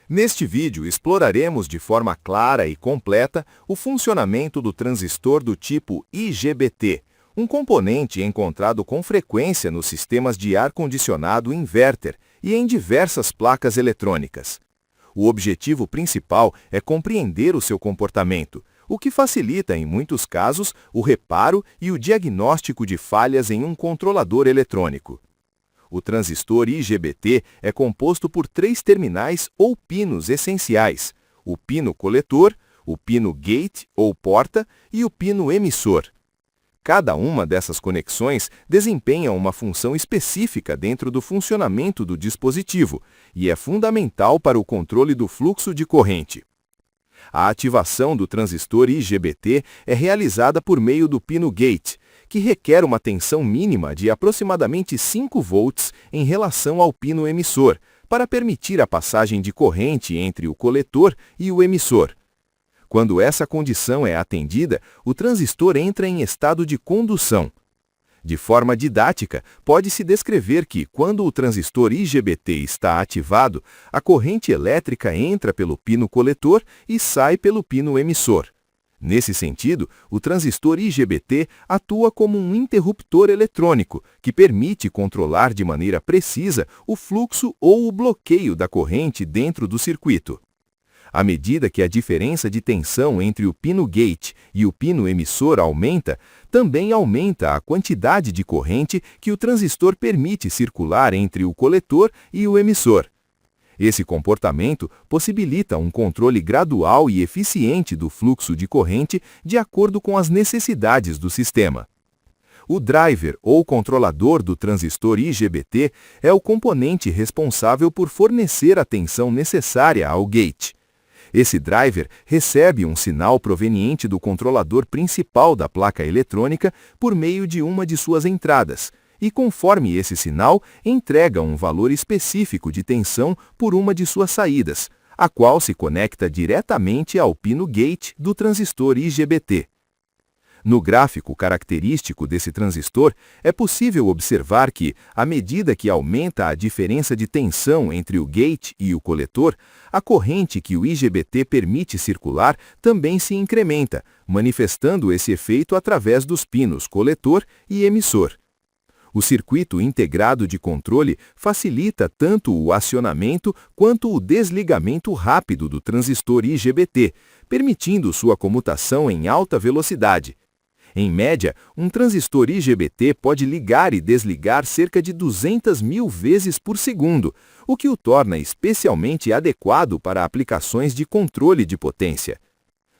Neste vídeo, exploraremos de forma clara e completa o funcionamento do transistor do tipo IGBT, um componente encontrado com frequência nos sistemas de ar-condicionado inverter e em diversas placas eletrônicas. O objetivo principal é compreender o seu comportamento, o que facilita, em muitos casos, o reparo e o diagnóstico de falhas em um controlador eletrônico. O transistor IGBT é composto por 3 terminais ou pinos essenciais: o pino coletor, o pino gate ou porta e o pino emissor. Cada uma dessas conexões desempenha uma função específica dentro do funcionamento do dispositivo e é fundamental para o controle do fluxo de corrente. A ativação do transistor IGBT é realizada por meio do pino gate, que requer uma tensão mínima de aproximadamente 5 volts em relação ao pino emissor, para permitir a passagem de corrente entre o coletor e o emissor. Quando essa condição é atendida, o transistor entra em estado de condução. De forma didática, pode-se descrever que, quando o transistor IGBT está ativado, a corrente elétrica entra pelo pino coletor e sai pelo pino emissor. Nesse sentido, o transistor IGBT atua como um interruptor eletrônico, que permite controlar de maneira precisa o fluxo ou o bloqueio da corrente dentro do circuito. À medida que a diferença de tensão entre o pino gate e o pino emissor aumenta, também aumenta a quantidade de corrente que o transistor permite circular entre o coletor e o emissor. Esse comportamento possibilita um controle gradual e eficiente do fluxo de corrente de acordo com as necessidades do sistema. O driver ou controlador do transistor IGBT é o componente responsável por fornecer a tensão necessária ao gate. Esse driver recebe um sinal proveniente do controlador principal da placa eletrônica por meio de uma de suas entradas, e conforme esse sinal, entrega um valor específico de tensão por uma de suas saídas, a qual se conecta diretamente ao pino gate do transistor IGBT. No gráfico característico desse transistor, é possível observar que, à medida que aumenta a diferença de tensão entre o gate e o coletor, a corrente que o IGBT permite circular também se incrementa, manifestando esse efeito através dos pinos coletor e emissor. O circuito integrado de controle facilita tanto o acionamento quanto o desligamento rápido do transistor IGBT, permitindo sua comutação em alta velocidade. Em média, um transistor IGBT pode ligar e desligar cerca de 200.000 vezes por segundo, o que o torna especialmente adequado para aplicações de controle de potência.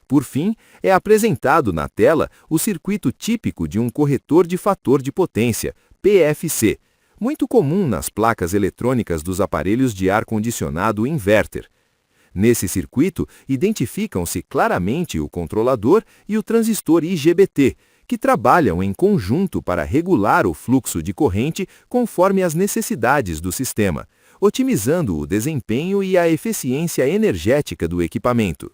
Por fim, é apresentado na tela o circuito típico de um corretor de fator de potência, PFC, muito comum nas placas eletrônicas dos aparelhos de ar-condicionado inverter. Nesse circuito, identificam-se claramente o controlador e o transistor IGBT, que trabalham em conjunto para regular o fluxo de corrente conforme as necessidades do sistema, otimizando o desempenho e a eficiência energética do equipamento.